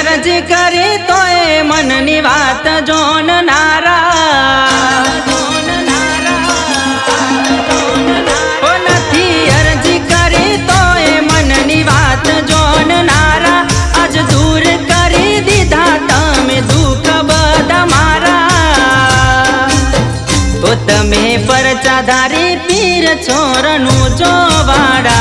અરજી કરી તોય મનની વાત જોનનારા નથી અરજી કરી તોય મનની વાત જોનનારા આજ દૂર કરી દીધા તમે દુઃખ બધા મારા તો તમે પરચાધારી પીર છોરનું જોવાડા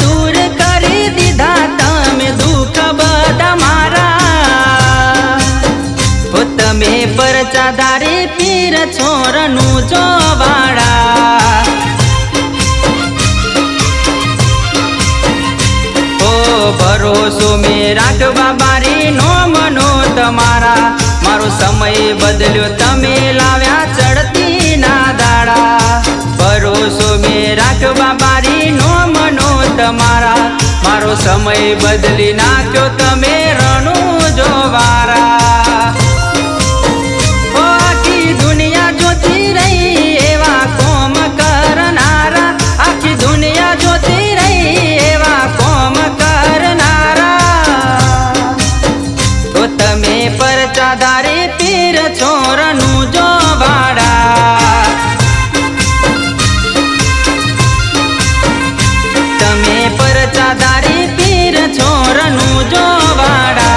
दूर करी दीधा तमे दुख बधा मारा हो तमे परचाधारी पीर छोरनु जोवाड़ा ओ भरोसो में राखवा बारी नो मनो तमारा मारो समय बदल्यो तमे लाव्या चढ़ती ना दाड़ा भरोसो में राखवा बारी नो मनो तमारा मारो समय बदली नाख्यो तमे रणु जोवारा ओ आखी दुनिया जोती रही एवा कोम करनारा आखी दुनिया जोती रही एवा कोम करनारा तो तमे परचाधारी पीर छोरनु जोवाड़ा परचाधारी पीर छोरनु जोवाड़ा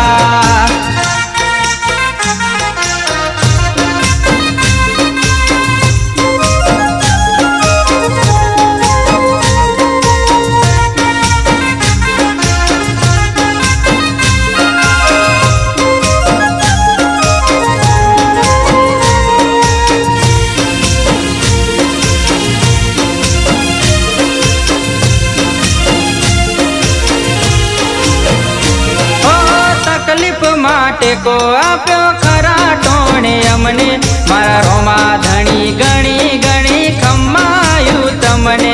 को आप्यो खरा टोणे अमने मारा रोमा धणी गणी गणी खमायु तमने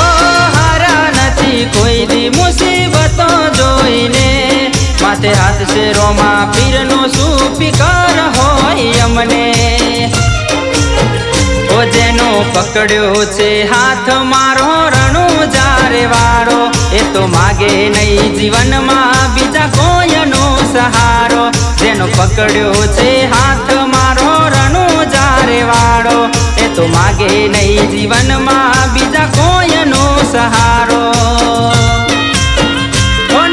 ओ हारा नथी कोई दी मुसीबतो जोईने माथे हाथ से रोमा पीरनो सुफिकर होय अमने ओ जेनो पकड़्यो छे हाथ मारो रणु जारे वारो ए तो मागे नहीं जीवन में बीजा कोयनो सहारो जेनो पकड़्यो छे हाथ मारो रणु जारे वारो ए तो मागे नहीं जीवन में बीजा कोयनो सहारो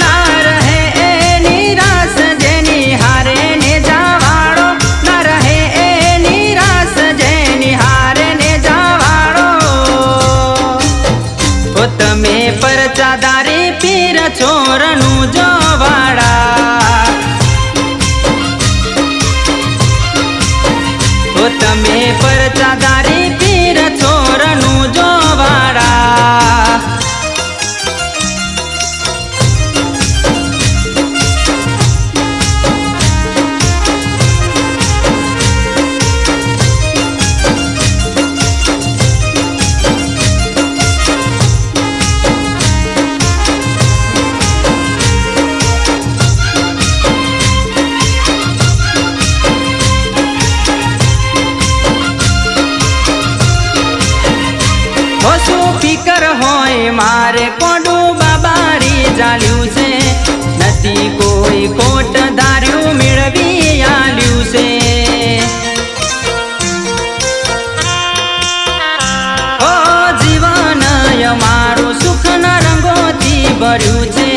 ना रहे ए निराश जेनी हारे ने जावाड़ो ना रहे ए निराश जेनी हारे ने जावाड़ो ओ तमे परचाधारी पीर छोरनु जोवाड़ा ओ तमे परचाधारी पीर छोरनु जोवाड़ा फिकर होय मारे कोडू बाबारी जाल्यू से नती कोई कोट धार्यू मेळवी आल्यू से ओ जीवन मारू सुख न रंगोथी भर्यू छे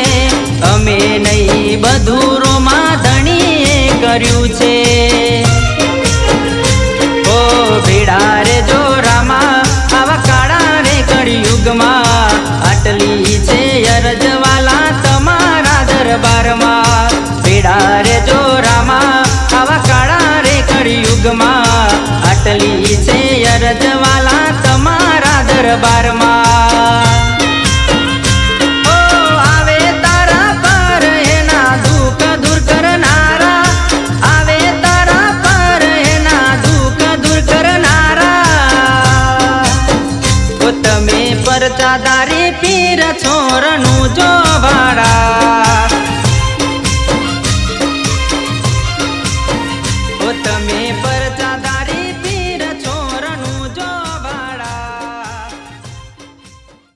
अमे नहीं बधु रोमा धणीए कर्यू छे ओ भेड़ा रे जो रामा आवा काळा युग में आटली छे अरजवाला तमारा दरबार में भेड़ा रे जो रामा आवा काळा रे कळयुग में आटली छे अरजवाला तमारा दरबार में परचाधारी पीर छोरनु